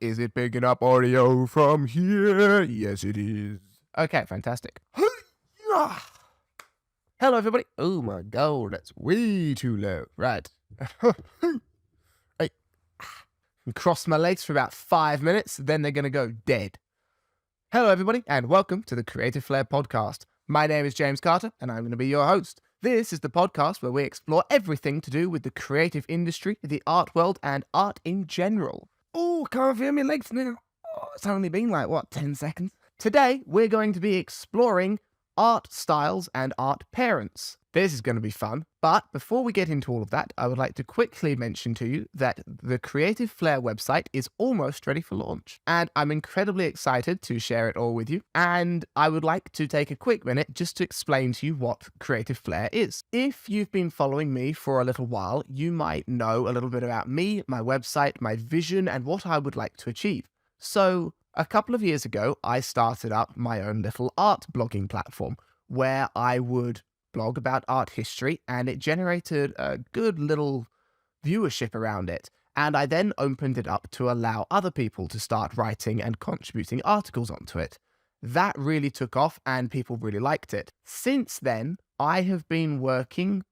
Is it picking up audio from here? Yes, it is. Okay, fantastic. Hello, everybody. Oh my god, that's way too low. Right. Hey. Cross my legs for about 5 minutes, then they're going to go dead. Hello, everybody, and welcome to the Creative Flair podcast. My name is James Carter, and I'm going to be your host. This is the podcast where we explore everything to do with the creative industry, the art world, and art in general. Oh, can't feel my legs now. Oh, it's only been 10 seconds? Today, we're going to be exploring art styles and art parents. This is going to be fun, but before we get into all of that, I would like to quickly mention to you that the Creative Flair website is almost ready for launch, and I'm incredibly excited to share it all with you, and I would like to take a quick minute just to explain to you what Creative Flair is. If you've been following me for a little while, you might know a little bit about me, my website, my vision, and what I would like to achieve. So, a couple of years ago, I started up my own little art blogging platform where I would blog about art history, and it generated a good little viewership around it. And I then opened it up to allow other people to start writing and contributing articles onto it. That really took off and people really liked it. Since then, I have been working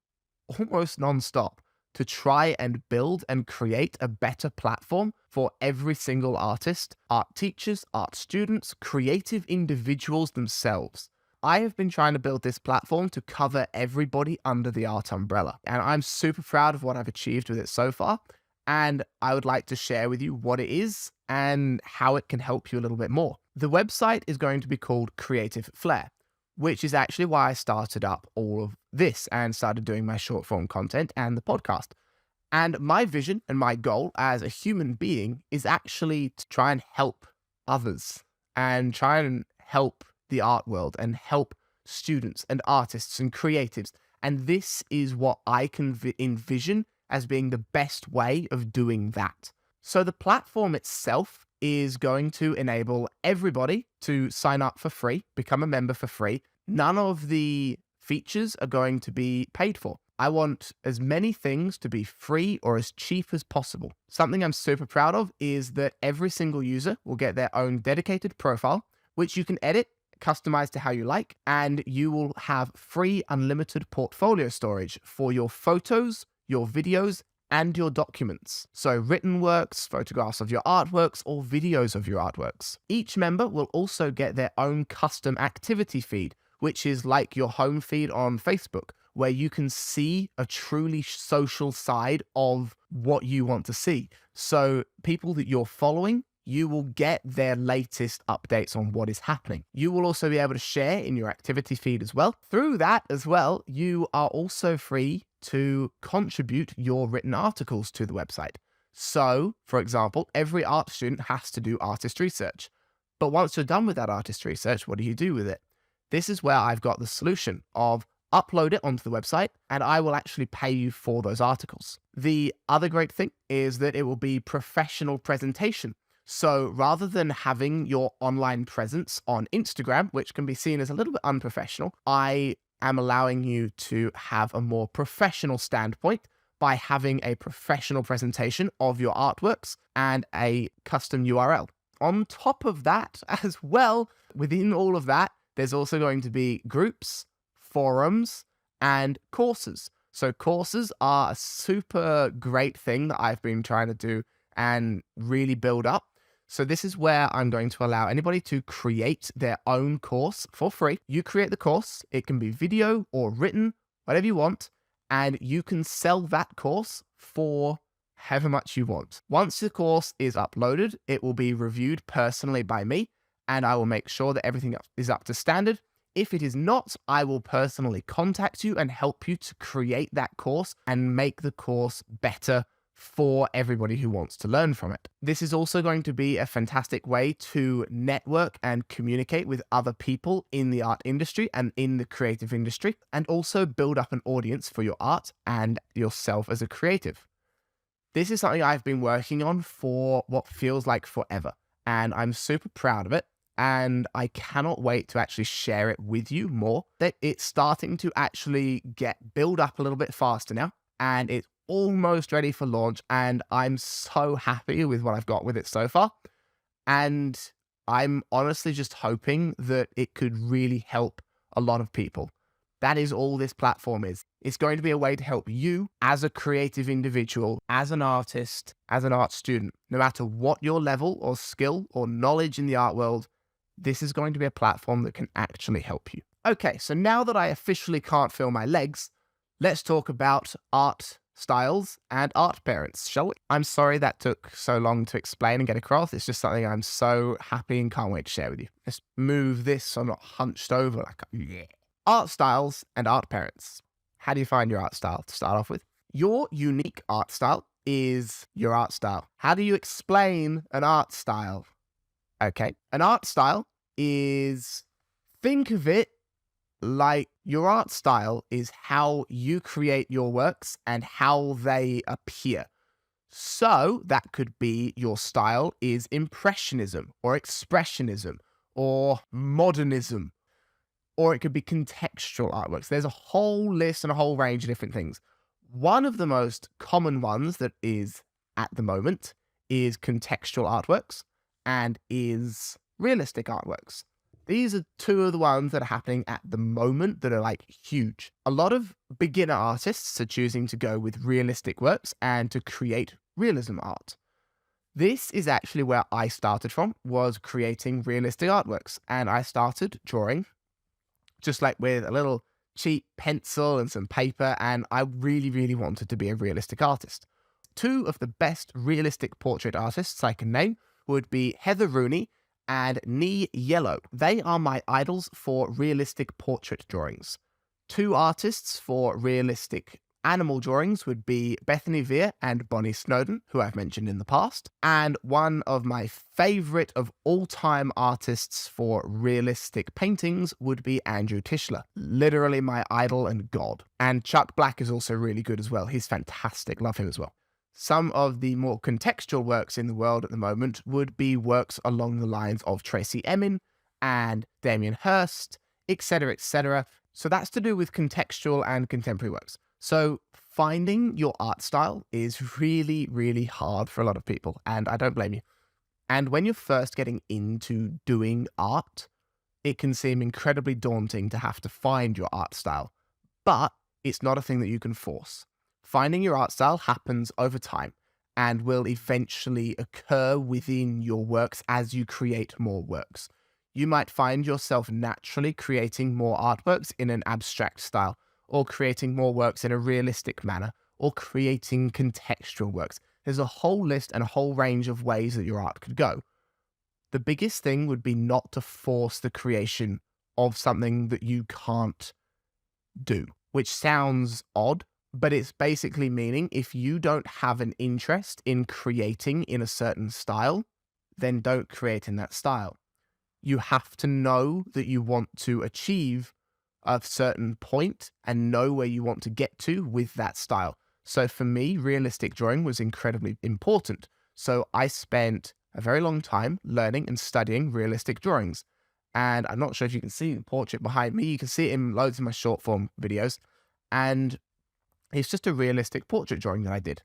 almost non-stop to try and build and create a better platform for every single artist, art teachers, art students, creative individuals themselves. I have been trying to build this platform to cover everybody under the art umbrella, and I'm super proud of what I've achieved with it so far, and I would like to share with you what it is and how it can help you a little bit more. The website is going to be called Creative Flair, which is actually why I started up all of this and started doing my short form content and the podcast. And my vision and my goal as a human being is actually to try and help others and try and help the art world and help students and artists and creatives. And this is what I can envision as being the best way of doing that. So the platform itself is going to enable everybody to sign up for free, become a member for free. None of the features are going to be paid for. I want as many things to be free or as cheap as possible. Something I'm super proud of is that every single user will get their own dedicated profile, which you can edit, customize to how you like, and you will have free unlimited portfolio storage for your photos, your videos, and your documents. So written works, photographs of your artworks, or videos of your artworks. Each member will also get their own custom activity feed, which is like your home feed on Facebook, where you can see a truly social side of what you want to see. So people that you're following, you will get their latest updates on what is happening. You will also be able to share in your activity feed as well. Through that as well, you are also free to contribute your written articles to the website. So, for example, every art student has to do artist research. But once you're done with that artist research, what do you do with it? This is where I've got the solution of upload it onto the website, and I will actually pay you for those articles. The other great thing is that it will be professional presentation. So rather than having your online presence on Instagram, which can be seen as a little bit unprofessional, I am allowing you to have a more professional standpoint by having a professional presentation of your artworks and a custom URL. On top of that as well, within all of that, there's also going to be groups, forums, and courses. So courses are a super great thing that I've been trying to do and really build up. So this is where I'm going to allow anybody to create their own course for free. You create the course, it can be video or written, whatever you want, and you can sell that course for however much you want. Once the course is uploaded, it will be reviewed personally by me, and I will make sure that everything is up to standard. If it is not, I will personally contact you and help you to create that course and make the course better for everybody who wants to learn from it. This is also going to be a fantastic way to network and communicate with other people in the art industry and in the creative industry, and also build up an audience for your art and yourself as a creative. This is something I've been working on for what feels like forever, and I'm super proud of it. And I cannot wait to actually share it with you more. That it's starting to actually build up a little bit faster now, and it's almost ready for launch, and I'm so happy with what I've got with it so far. And I'm honestly just hoping that it could really help a lot of people. That is all this platform is. It's going to be a way to help you as a creative individual, as an artist, as an art student. No matter what your level or skill or knowledge in the art world, this is going to be a platform that can actually help you. Okay, so now that I officially can't feel my legs, let's talk about art styles and art parents, shall we? I'm sorry that took so long to explain and get across. It's just something I'm so happy and can't wait to share with you. Let's move this so I'm not hunched over like yeah. Art styles and art parents. How do you find your art style to start off with? Your unique art style is your art style. How do you explain an art style? Okay, an art style is, think of it like your art style is how you create your works and how they appear. So that could be your style is impressionism or expressionism or modernism, or it could be contextual artworks. There's a whole list and a whole range of different things. One of the most common ones that is at the moment is contextual artworks and is realistic artworks. These are two of the ones that are happening at the moment that are like huge. A lot of beginner artists are choosing to go with realistic works and to create realism art. This is actually where I started from, was creating realistic artworks. And I started drawing just like with a little cheap pencil and some paper, and I really, really wanted to be a realistic artist. Two of the best realistic portrait artists I can name would be Heather Rooney and Nee Yellow. They are my idols for realistic portrait drawings. Two artists for realistic animal drawings would be Bethany Veer and Bonnie Snowden, who I've mentioned in the past. And one of my favorite of all-time artists for realistic paintings would be Andrew Tischler. Literally my idol and god. And Chuck Black is also really good as well. He's fantastic. Love him as well. Some of the more contextual works in the world at the moment would be works along the lines of Tracy Emin and Damien Hirst, etc., etc. So that's to do with contextual and contemporary works. So finding your art style is really, really hard for a lot of people, and I don't blame you. And when you're first getting into doing art, it can seem incredibly daunting to have to find your art style, but it's not a thing that you can force. Finding your art style happens over time and will eventually occur within your works as you create more works. You might find yourself naturally creating more artworks in an abstract style, or creating more works in a realistic manner, or creating contextual works. There's a whole list and a whole range of ways that your art could go. The biggest thing would be not to force the creation of something that you can't do, which sounds odd, but it's basically meaning if you don't have an interest in creating in a certain style, then don't create in that style. You have to know that you want to achieve a certain point and know where you want to get to with that style. So for me, realistic drawing was incredibly important. So I spent a very long time learning and studying realistic drawings. And I'm not sure if you can see the portrait behind me. You can see it in loads of my short form videos. And it's just a realistic portrait drawing that I did.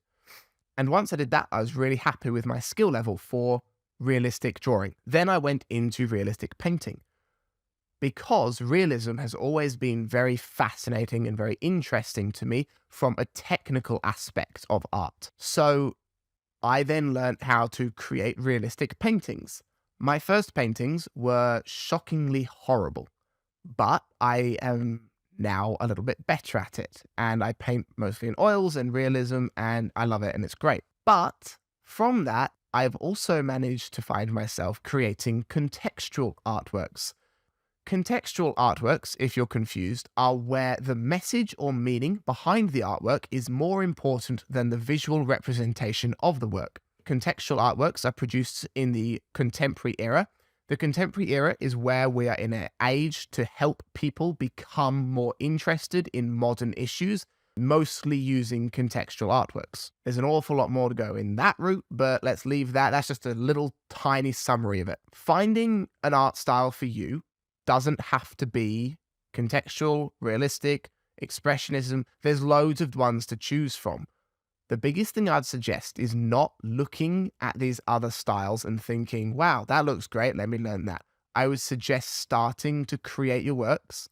And once I did that, I was really happy with my skill level for realistic drawing. Then I went into realistic painting, because realism has always been very fascinating and very interesting to me from a technical aspect of art. So I then learned how to create realistic paintings. My first paintings were shockingly horrible, but I am now a little bit better at it, and I paint mostly in oils and realism, and I love it, and it's great. But from that, I've also managed to find myself creating contextual artworks. Contextual artworks, if you're confused, are where the message or meaning behind the artwork is more important than the visual representation of the work. Contextual artworks are produced in the contemporary era. The contemporary era is where we are in an age to help people become more interested in modern issues, mostly using contextual artworks. There's an awful lot more to go in that route, but let's leave that. That's just a little tiny summary of it. Finding an art style for you doesn't have to be contextual, realistic, expressionism. There's loads of ones to choose from. The biggest thing I'd suggest is not looking at these other styles and thinking, wow, that looks great, let me learn that. I would suggest starting to create your works,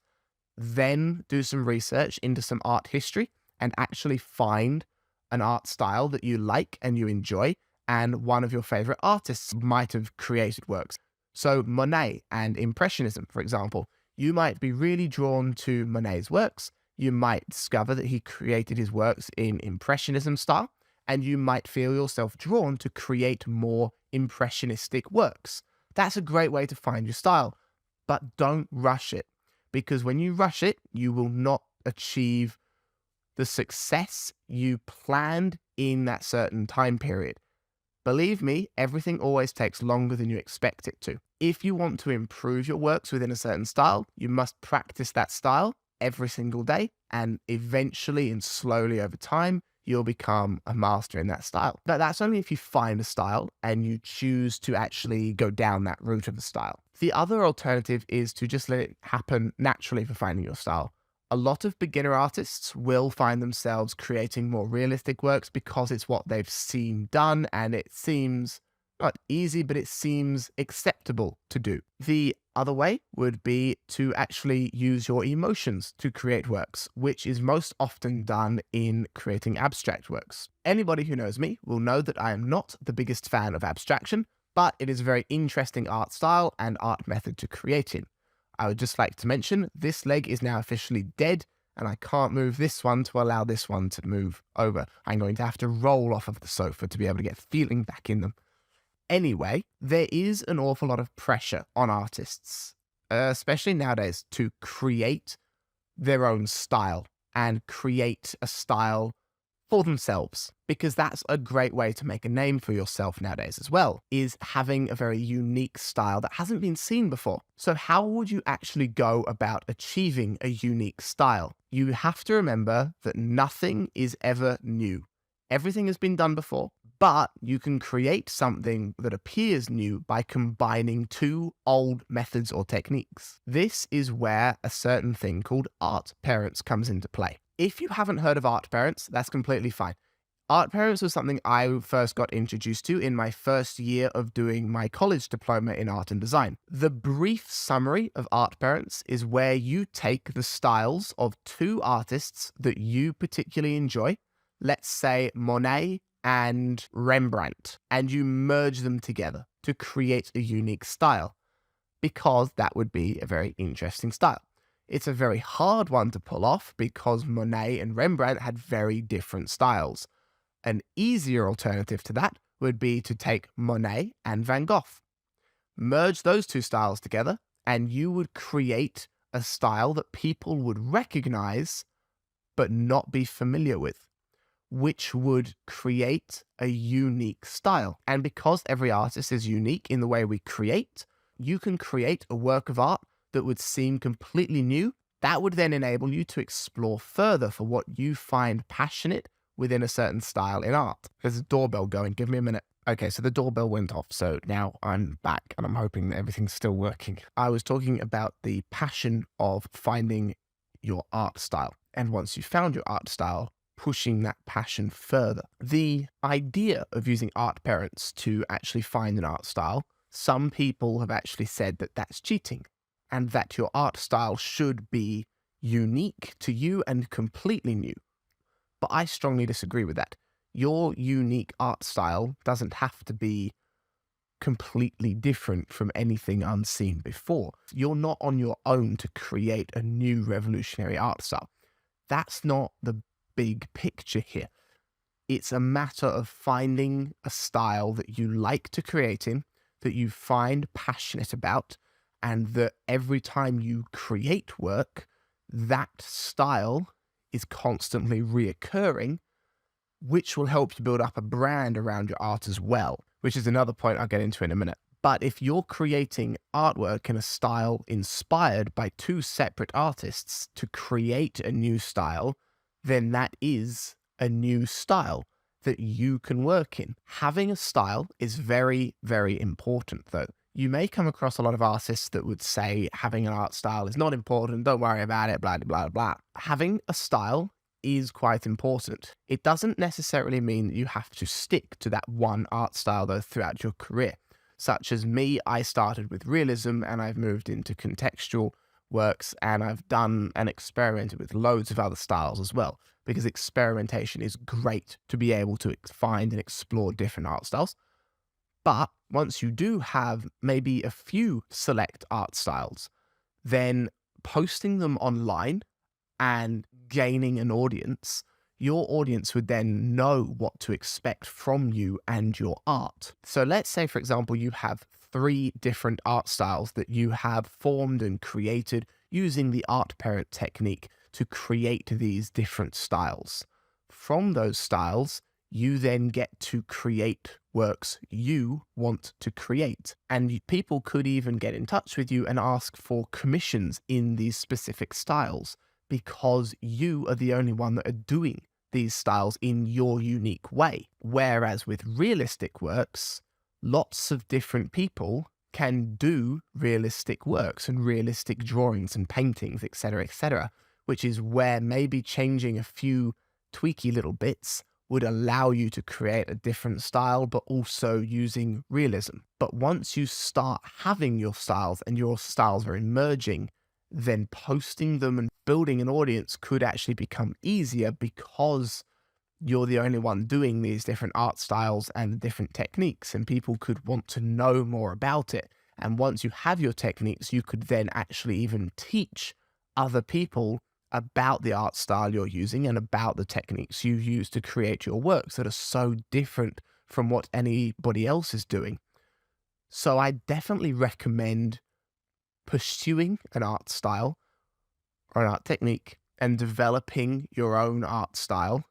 then do some research into some art history and actually find an art style that you like and you enjoy, and one of your favorite artists might have created works. So Monet and Impressionism, for example, you might be really drawn to Monet's works. You might discover that he created his works in Impressionism style, and you might feel yourself drawn to create more impressionistic works. That's a great way to find your style, but don't rush it, because when you rush it, you will not achieve the success you planned in that certain time period. Believe me, everything always takes longer than you expect it to. If you want to improve your works within a certain style, you must practice that style every single day, and eventually and slowly over time, you'll become a master in that style. But that's only if you find a style and you choose to actually go down that route of the style. The other alternative is to just let it happen naturally for finding your style. A lot of beginner artists will find themselves creating more realistic works because it's what they've seen done, and it seems not easy, but it seems acceptable to do. The other way would be to actually use your emotions to create works, which is most often done in creating abstract works. Anybody who knows me will know that I am not the biggest fan of abstraction, but it is a very interesting art style and art method to create in. I would just like to mention this leg is now officially dead, and I can't move this one to allow this one to move over. I'm going to have to roll off of the sofa to be able to get feeling back in them. Anyway, there is an awful lot of pressure on artists, especially nowadays, to create their own style and create a style for themselves, because that's a great way to make a name for yourself nowadays as well, is having a very unique style that hasn't been seen before. So how would you actually go about achieving a unique style? You have to remember that nothing is ever new. Everything has been done before, but you can create something that appears new by combining two old methods or techniques. This is where a certain thing called art parents comes into play. If you haven't heard of art parents, that's completely fine. Art parents was something I first got introduced to in my first year of doing my college diploma in art and design. The brief summary of art parents is where you take the styles of two artists that you particularly enjoy, let's say Monet and Rembrandt, and you merge them together to create a unique style, because that would be a very interesting style. It's a very hard one to pull off because Monet and Rembrandt had very different styles. An easier alternative to that would be to take Monet and Van Gogh. Merge those two styles together, and you would create a style that people would recognize but not be familiar with, which would create a unique style. And because every artist is unique in the way we create, you can create a work of art that would seem completely new. That would then enable you to explore further for what you find passionate within a certain style in art. There's a doorbell going. Give me a minute. Okay, so the doorbell went off, so now I'm back, and I'm hoping that everything's still working. I was talking about the passion of finding your art style, and once you've found your art style, pushing that passion further. The idea of using art parents to actually find an art style, some people have actually said that that's cheating, and that your art style should be unique to you and completely new. But I strongly disagree with that. Your unique art style doesn't have to be completely different from anything unseen before. You're not on your own to create a new revolutionary art style. That's not the big picture here. It's a matter of finding a style that you like to create in, that you find passionate about, and that every time you create work, that style is constantly reoccurring, which will help you build up a brand around your art as well, which is another point I'll get into in a minute. But if you're creating artwork in a style inspired by two separate artists to create a new style, then that is a new style that you can work in. Having a style is very, very important, though. You may come across a lot of artists that would say having an art style is not important, don't worry about it, blah, blah, blah. Having a style is quite important. It doesn't necessarily mean that you have to stick to that one art style though throughout your career. Such as me, I started with realism and I've moved into contextual works, and I've done and experimented with loads of other styles as well, because experimentation is great to be able to find and explore different art styles. But once you do have maybe a few select art styles, then posting them online and gaining an audience, your audience would then know what to expect from you and your art. So let's say, for example, you have 3 different art styles that you have formed and created using the art parent technique to create these different styles. From those styles, you then get to create works you want to create. And people could even get in touch with you and ask for commissions in these specific styles, because you are the only one that are doing these styles in your unique way. Whereas with realistic works, lots of different people can do realistic works and realistic drawings and paintings, etc., which is where maybe changing a few tweaky little bits would allow you to create a different style, but also using realism. But once you start having your styles and your styles are emerging, then posting them and building an audience could actually become easier, because you're the only one doing these different art styles and different techniques, and people could want to know more about it. And once you have your techniques, you could then actually even teach other people about the art style you're using and about the techniques you use to create your works that are so different from what anybody else is doing. So I definitely recommend pursuing an art style or an art technique and developing your own art style,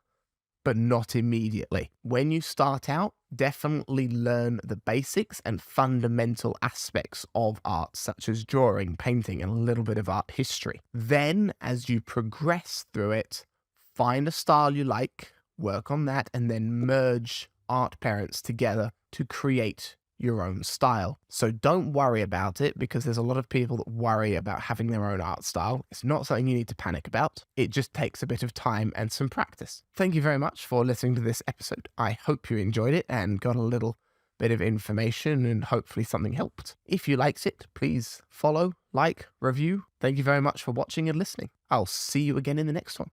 but not immediately. When you start out, definitely learn the basics and fundamental aspects of art, such as drawing, painting, and a little bit of art history. Then, as you progress through it, find a style you like, work on that, and then merge art parents together to create your own style. So don't worry about it, because there's a lot of people that worry about having their own art style. It's not something you need to panic about. It just takes a bit of time and some practice. Thank you very much for listening to this episode. I hope you enjoyed it and got a little bit of information, and hopefully something helped. If you liked it, please follow, like, review. Thank you very much for watching and listening. I'll see you again in the next one.